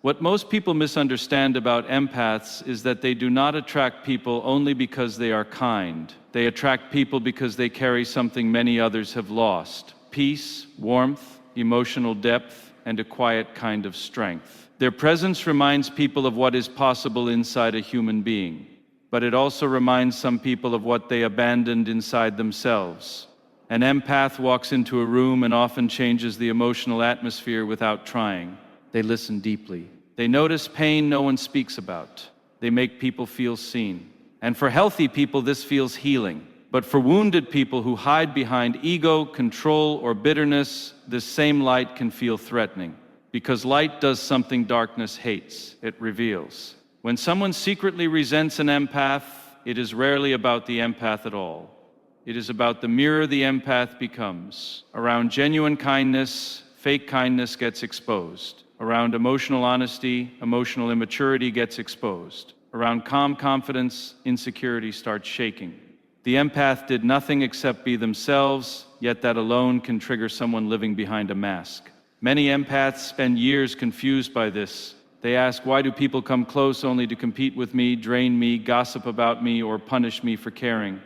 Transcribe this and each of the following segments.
What most people misunderstand about empaths is that they do not attract people only because they are kind. They attract people because they carry something many others have lost: peace, warmth, emotional depth, and a quiet kind of strength. Their presence reminds people of what is possible inside a human being, but it also reminds some people of what they abandoned inside themselves. An empath walks into a room and often changes the emotional atmosphere without trying. They listen deeply. They notice pain no one speaks about. They make people feel seen. And for healthy people, this feels healing. But for wounded people who hide behind ego, control, or bitterness, this same light can feel threatening. Because light does something darkness hates. It reveals. When someone secretly resents an empath, it is rarely about the empath at all. It is about the mirror the empath becomes. Around genuine kindness, fake kindness gets exposed. Around emotional honesty, emotional immaturity gets exposed. Around calm confidence, insecurity starts shaking. The empath did nothing except be themselves, yet that alone can trigger someone living behind a mask. Many empaths spend years confused by this. They ask, why do people come close only to compete with me, drain me, gossip about me, or punish me for caring?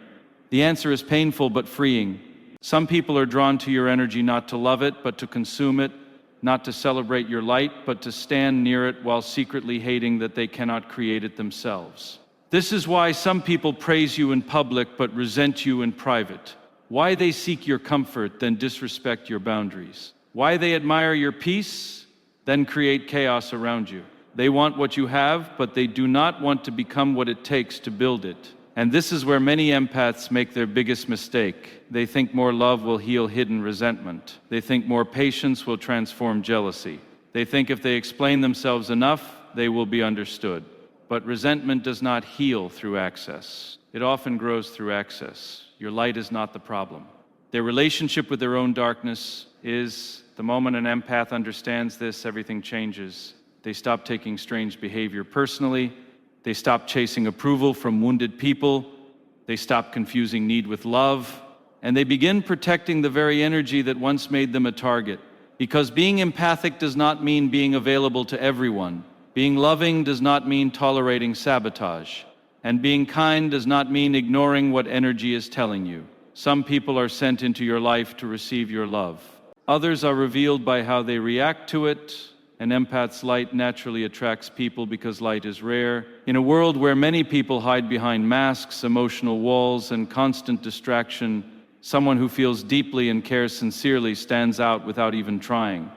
The answer is painful but freeing. Some people are drawn to your energy not to love it, but to consume it, not to celebrate your light, but to stand near it while secretly hating that they cannot create it themselves. This is why some people praise you in public but resent you in private. Why they seek your comfort, then disrespect your boundaries. Why they admire your peace, then create chaos around you. They want what you have, but they do not want to become what it takes to build it. And this is where many empaths make their biggest mistake. They think more love will heal hidden resentment. They think more patience will transform jealousy. They think if they explain themselves enough, they will be understood. But resentment does not heal through access. It often grows through access. Your light is not the problem. Their relationship with their own darkness is, the moment an empath understands this, everything changes. They stop taking strange behavior personally. They stop chasing approval from wounded people. They stop confusing need with love. And they begin protecting the very energy that once made them a target. Because being empathic does not mean being available to everyone. Being loving does not mean tolerating sabotage. And being kind does not mean ignoring what energy is telling you. Some people are sent into your life to receive your love. Others are revealed by how they react to it. An empath's light naturally attracts people because light is rare. In a world where many people hide behind masks, emotional walls, and constant distraction, someone who feels deeply and cares sincerely stands out without even trying.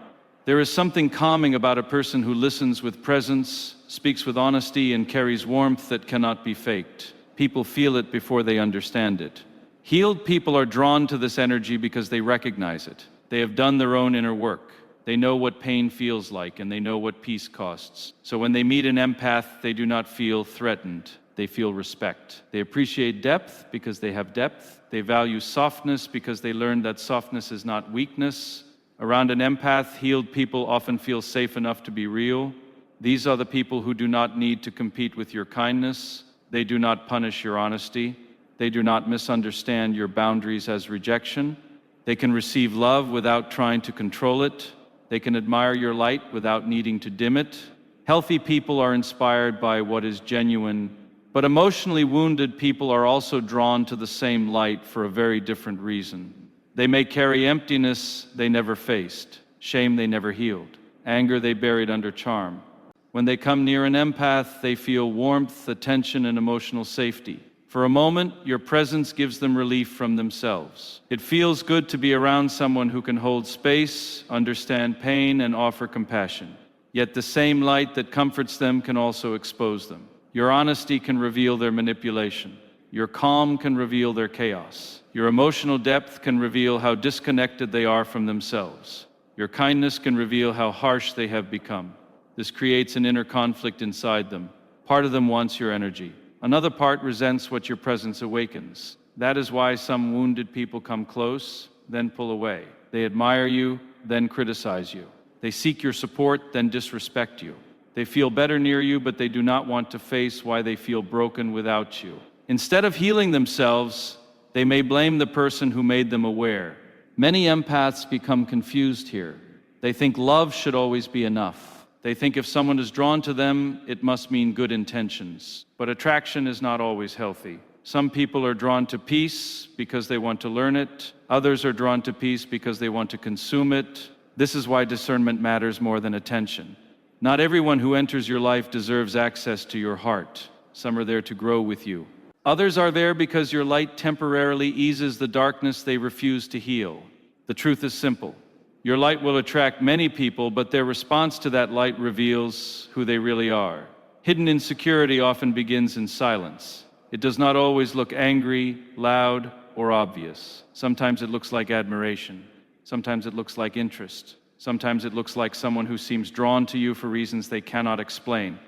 There is something calming about a person who listens with presence, speaks with honesty, and carries warmth that cannot be faked. People feel it before they understand it. Healed people are drawn to this energy because they recognize it. They have done their own inner work. They know what pain feels like, and they know what peace costs. So when they meet an empath, they do not feel threatened. They feel respect. They appreciate depth because they have depth. They value softness because they learn that softness is not weakness. Around an empath, healed people often feel safe enough to be real. These are the people who do not need to compete with your kindness. They do not punish your honesty. They do not misunderstand your boundaries as rejection. They can receive love without trying to control it. They can admire your light without needing to dim it. Healthy people are inspired by what is genuine, but emotionally wounded people are also drawn to the same light for a very different reason. They may carry emptiness they never faced, shame they never healed, anger they buried under charm. When they come near an empath, they feel warmth, attention, and emotional safety. For a moment, your presence gives them relief from themselves. It feels good to be around someone who can hold space, understand pain, and offer compassion. Yet the same light that comforts them can also expose them. Your honesty can reveal their manipulation. Your calm can reveal their chaos. Your emotional depth can reveal how disconnected they are from themselves. Your kindness can reveal how harsh they have become. This creates an inner conflict inside them. Part of them wants your energy. Another part resents what your presence awakens. That is why some wounded people come close, then pull away. They admire you, then criticize you. They seek your support, then disrespect you. They feel better near you, but they do not want to face why they feel broken without you. Instead of healing themselves, they may blame the person who made them aware. Many empaths become confused here. They think love should always be enough. They think if someone is drawn to them, it must mean good intentions. But attraction is not always healthy. Some people are drawn to peace because they want to learn it. Others are drawn to peace because they want to consume it. This is why discernment matters more than attention. Not everyone who enters your life deserves access to your heart. Some are there to grow with you. Others are there because your light temporarily eases the darkness they refuse to heal. The truth is simple. Your light will attract many people, but their response to that light reveals who they really are. Hidden insecurity often begins in silence. It does not always look angry, loud, or obvious. Sometimes it looks like admiration. Sometimes it looks like interest. Sometimes it looks like someone who seems drawn to you for reasons they cannot explain.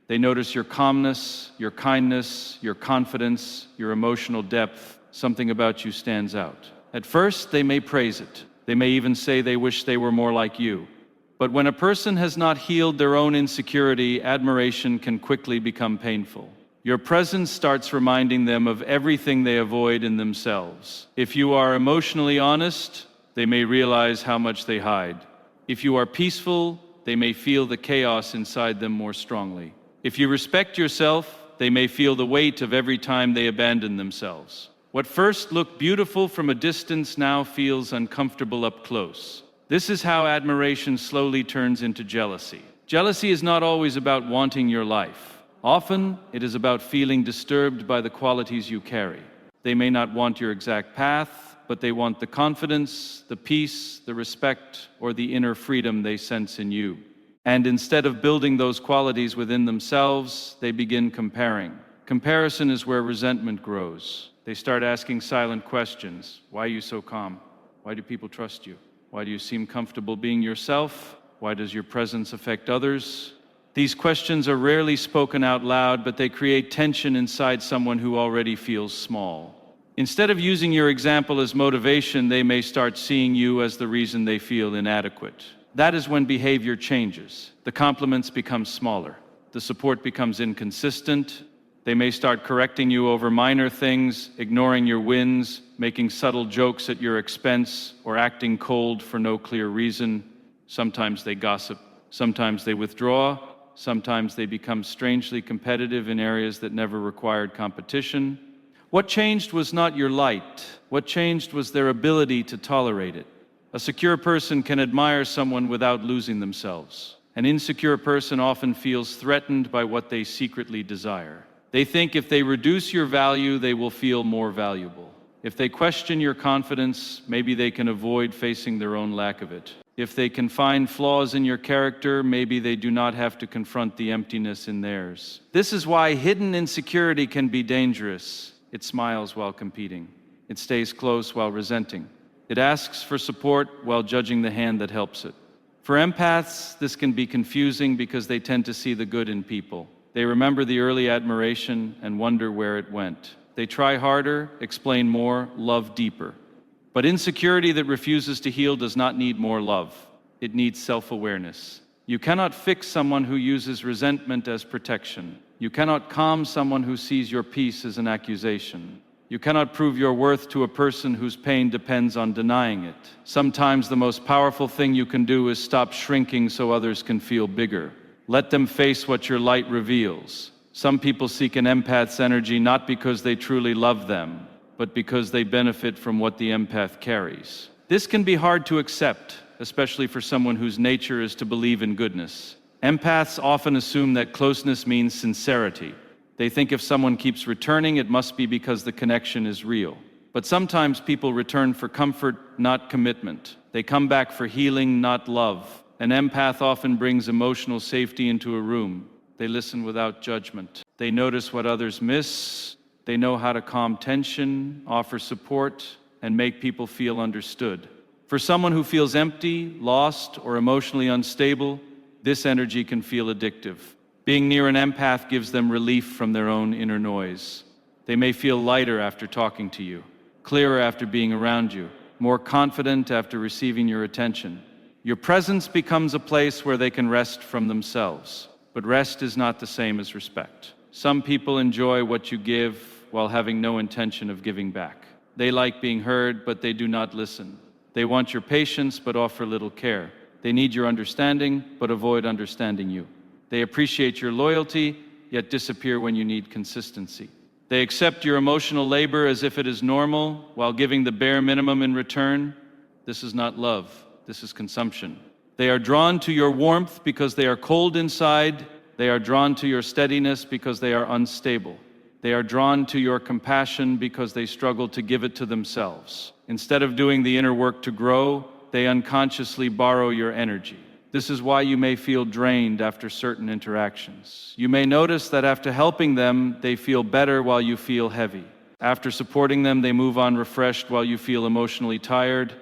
They notice your calmness, your kindness, your confidence, your emotional depth. Something about you stands out. At first, they may praise it. They may even say they wish they were more like you. But when a person has not healed their own insecurity, admiration can quickly become painful. Your presence starts reminding them of everything they avoid in themselves. If you are emotionally honest, they may realize how much they hide. If you are peaceful, they may feel the chaos inside them more strongly. If you respect yourself, they may feel the weight of every time they abandon themselves. What first looked beautiful from a distance now feels uncomfortable up close. This is how admiration slowly turns into jealousy. Jealousy is not always about wanting your life. Often, it is about feeling disturbed by the qualities you carry. They may not want your exact path, but they want the confidence, the peace, the respect, or the inner freedom they sense in you. And instead of building those qualities within themselves, they begin comparing. Comparison is where resentment grows. They start asking silent questions. Why are you so calm? Why do people trust you? Why do you seem comfortable being yourself? Why does your presence affect others? These questions are rarely spoken out loud, but they create tension inside someone who already feels small. Instead of using your example as motivation, they may start seeing you as the reason they feel inadequate. That is when behavior changes. The compliments become smaller. The support becomes inconsistent. They may start correcting you over minor things, ignoring your wins, making subtle jokes at your expense, or acting cold for no clear reason. Sometimes they gossip. Sometimes they withdraw. Sometimes they become strangely competitive in areas that never required competition. What changed was not your light. What changed was their ability to tolerate it. A secure person can admire someone without losing themselves. An insecure person often feels threatened by what they secretly desire. They think if they reduce your value, they will feel more valuable. If they question your confidence, maybe they can avoid facing their own lack of it. If they can find flaws in your character, maybe they do not have to confront the emptiness in theirs. This is why hidden insecurity can be dangerous. It smiles while competing. It stays close while resenting. It asks for support while judging the hand that helps it. For empaths, this can be confusing because they tend to see the good in people. They remember the early admiration and wonder where it went. They try harder, explain more, love deeper. But insecurity that refuses to heal does not need more love. It needs self-awareness. You cannot fix someone who uses resentment as protection. You cannot calm someone who sees your peace as an accusation. You cannot prove your worth to a person whose pain depends on denying it. Sometimes the most powerful thing you can do is stop shrinking so others can feel bigger. Let them face what your light reveals. Some people seek an empath's energy not because they truly love them, but because they benefit from what the empath carries. This can be hard to accept, especially for someone whose nature is to believe in goodness. Empaths often assume that closeness means sincerity. They think if someone keeps returning, it must be because the connection is real. But sometimes people return for comfort, not commitment. They come back for healing, not love. An empath often brings emotional safety into a room. They listen without judgment. They notice what others miss. They know how to calm tension, offer support, and make people feel understood. For someone who feels empty, lost, or emotionally unstable, this energy can feel addictive. Being near an empath gives them relief from their own inner noise. They may feel lighter after talking to you, clearer after being around you, more confident after receiving your attention. Your presence becomes a place where they can rest from themselves. But rest is not the same as respect. Some people enjoy what you give while having no intention of giving back. They like being heard, but they do not listen. They want your patience, but offer little care. They need your understanding, but avoid understanding you. They appreciate your loyalty, yet disappear when you need consistency. They accept your emotional labor as if it is normal, while giving the bare minimum in return. This is not love, this is consumption. They are drawn to your warmth because they are cold inside. They are drawn to your steadiness because they are unstable. They are drawn to your compassion because they struggle to give it to themselves. Instead of doing the inner work to grow, they unconsciously borrow your energy. This is why you may feel drained after certain interactions. You may notice that after helping them, they feel better while you feel heavy. After supporting them, they move on refreshed while you feel emotionally tired.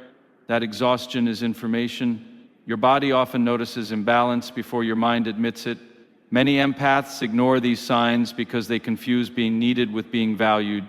That exhaustion is information. Your body often notices imbalance before your mind admits it. Many empaths ignore these signs because they confuse being needed with being valued.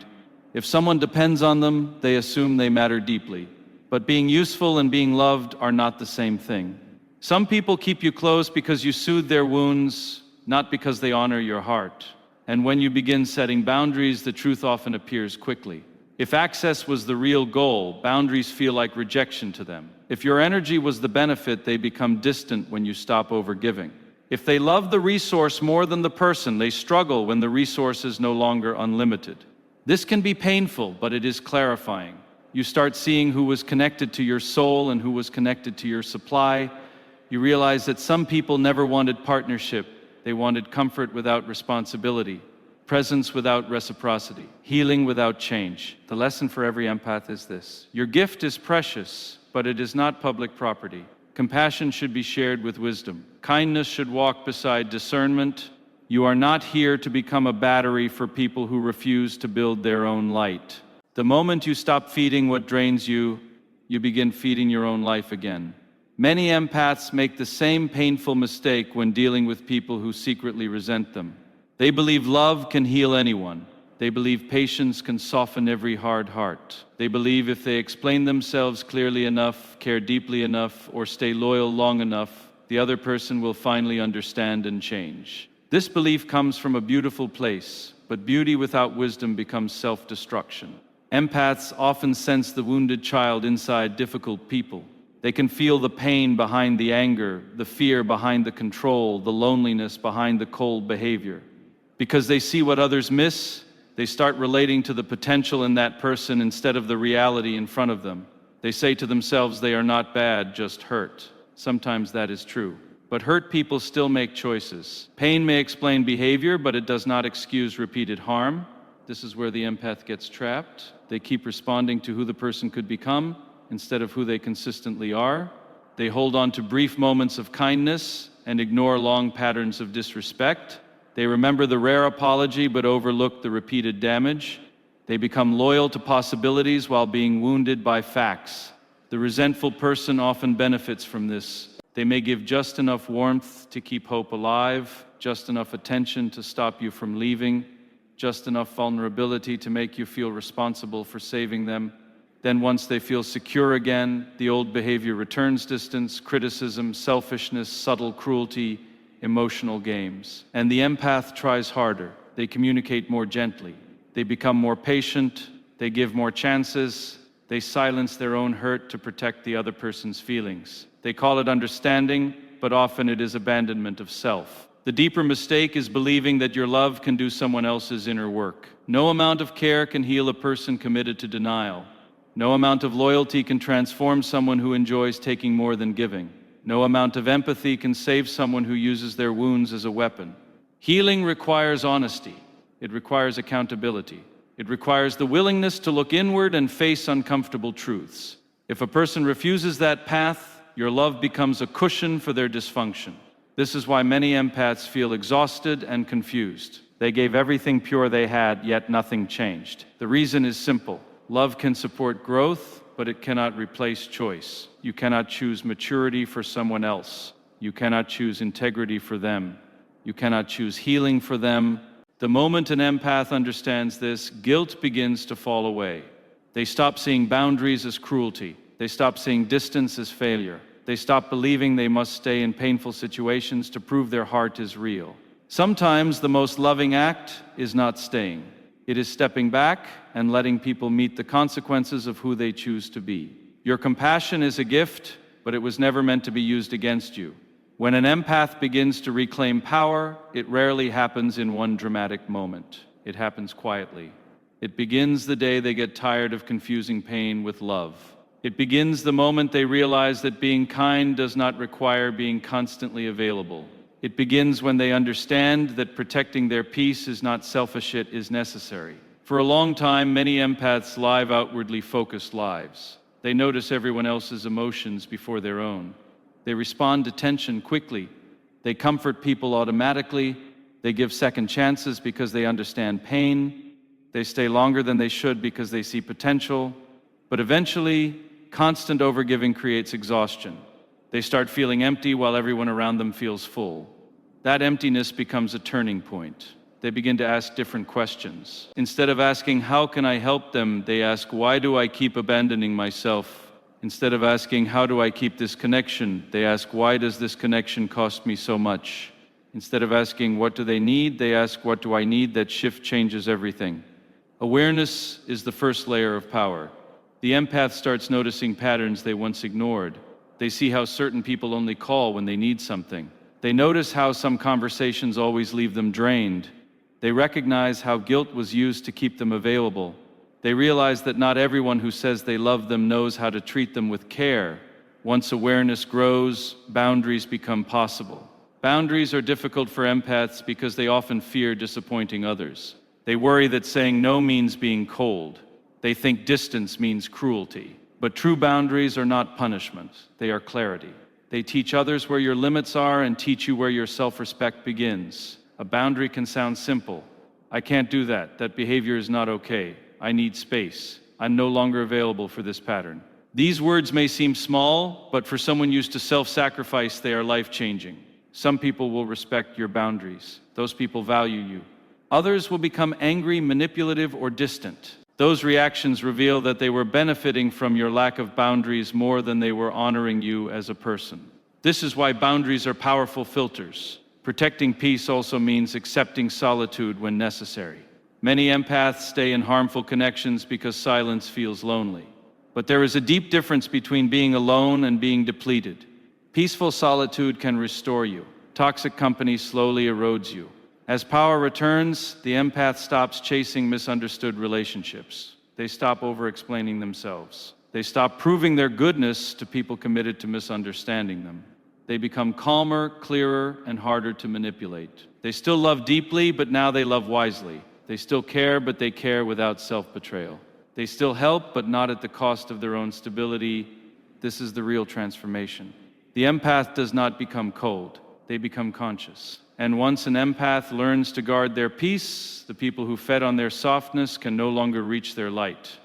If someone depends on them, they assume they matter deeply. But being useful and being loved are not the same thing. Some people keep you close because you soothe their wounds, not because they honor your heart. And when you begin setting boundaries, the truth often appears quickly. If access was the real goal, boundaries feel like rejection to them. If your energy was the benefit, they become distant when you stop overgiving. If they love the resource more than the person, they struggle when the resource is no longer unlimited. This can be painful, but it is clarifying. You start seeing who was connected to your soul and who was connected to your supply. You realize that some people never wanted partnership. They wanted comfort without responsibility, presence without reciprocity, healing without change. The lesson for every empath is this: your gift is precious, but it is not public property. Compassion should be shared with wisdom. Kindness should walk beside discernment. You are not here to become a battery for people who refuse to build their own light. The moment you stop feeding what drains you, you begin feeding your own life again. Many empaths make the same painful mistake when dealing with people who secretly resent them. They believe love can heal anyone. They believe patience can soften every hard heart. They believe if they explain themselves clearly enough, care deeply enough, or stay loyal long enough, the other person will finally understand and change. This belief comes from a beautiful place, but beauty without wisdom becomes self-destruction. Empaths often sense the wounded child inside difficult people. They can feel the pain behind the anger, the fear behind the control, the loneliness behind the cold behavior. Because they see what others miss, they start relating to the potential in that person instead of the reality in front of them. They say to themselves they are not bad, just hurt. Sometimes that is true. But hurt people still make choices. Pain may explain behavior, but it does not excuse repeated harm. This is where the empath gets trapped. They keep responding to who the person could become instead of who they consistently are. They hold on to brief moments of kindness and ignore long patterns of disrespect. They remember the rare apology but overlook the repeated damage. They become loyal to possibilities while being wounded by facts. The resentful person often benefits from this. They may give just enough warmth to keep hope alive, just enough attention to stop you from leaving, just enough vulnerability to make you feel responsible for saving them. Then once they feel secure again, the old behavior returns: distance, criticism, selfishness, subtle cruelty, emotional games. And the empath tries harder. They communicate more gently. They become more patient. They give more chances. They silence their own hurt to protect the other person's feelings. They call it understanding, but often it is abandonment of self. The deeper mistake is believing that your love can do someone else's inner work. No amount of care can heal a person committed to denial. No amount of loyalty can transform someone who enjoys taking more than giving. No amount of empathy can save someone who uses their wounds as a weapon. Healing requires honesty. It requires accountability. It requires the willingness to look inward and face uncomfortable truths. If a person refuses that path, your love becomes a cushion for their dysfunction. This is why many empaths feel exhausted and confused. They gave everything pure they had, yet nothing changed. The reason is simple. Love can support growth, but it cannot replace choice. You cannot choose maturity for someone else. You cannot choose integrity for them. You cannot choose healing for them. The moment an empath understands this, guilt begins to fall away. They stop seeing boundaries as cruelty. They stop seeing distance as failure. They stop believing they must stay in painful situations to prove their heart is real. Sometimes the most loving act is not staying. It is stepping back and letting people meet the consequences of who they choose to be. Your compassion is a gift. but it was never meant to be used against you. When an empath begins to reclaim power, it rarely happens in one dramatic moment. It happens quietly. It begins the day they get tired of confusing pain with love. It begins the moment they realize that being kind does not require being constantly available. It begins when they understand that protecting their peace is not selfish, it is necessary. For a long time, many empaths live outwardly focused lives. They notice everyone else's emotions before their own. They respond to tension quickly. They comfort people automatically. They give second chances because they understand pain. They stay longer than they should because they see potential. But eventually, constant overgiving creates exhaustion. They start feeling empty while everyone around them feels full. That emptiness becomes a turning point. They begin to ask different questions. Instead of asking, "How can I help them?" they ask, "Why do I keep abandoning myself?" Instead of asking, "How do I keep this connection?" they ask, "Why does this connection cost me so much?" Instead of asking, "What do they need?" they ask, "What do I need?" That shift changes everything. Awareness is the first layer of power. The empath starts noticing patterns they once ignored. They see how certain people only call when they need something. They notice how some conversations always leave them drained. They recognize how guilt was used to keep them available. They realize that not everyone who says they love them knows how to treat them with care. Once awareness grows, boundaries become possible. Boundaries are difficult for empaths because they often fear disappointing others. They worry that saying no means being cold. They think distance means cruelty. But true boundaries are not punishment. They are clarity. They teach others where your limits are and teach you where your self-respect begins. A boundary can sound simple. I can't do that. That behavior is not okay. I need space. I'm no longer available for this pattern. These words may seem small, but for someone used to self-sacrifice, they are life-changing. Some people will respect your boundaries. Those people value you. Others will become angry, manipulative, or distant. Those reactions reveal that they were benefiting from your lack of boundaries more than they were honoring you as a person. This is why boundaries are powerful filters. Protecting peace also means accepting solitude when necessary. Many empaths stay in harmful connections because silence feels lonely. But there is a deep difference between being alone and being depleted. Peaceful solitude can restore you. Toxic company slowly erodes you. As power returns, the empath stops chasing misunderstood relationships. They stop over-explaining themselves. They stop proving their goodness to people committed to misunderstanding them. They become calmer, clearer, and harder to manipulate. They still love deeply, but now they love wisely. They still care, but they care without self-betrayal. They still help, but not at the cost of their own stability. This is the real transformation. The empath does not become cold. They become conscious. And once an empath learns to guard their peace, the people who fed on their softness can no longer reach their light.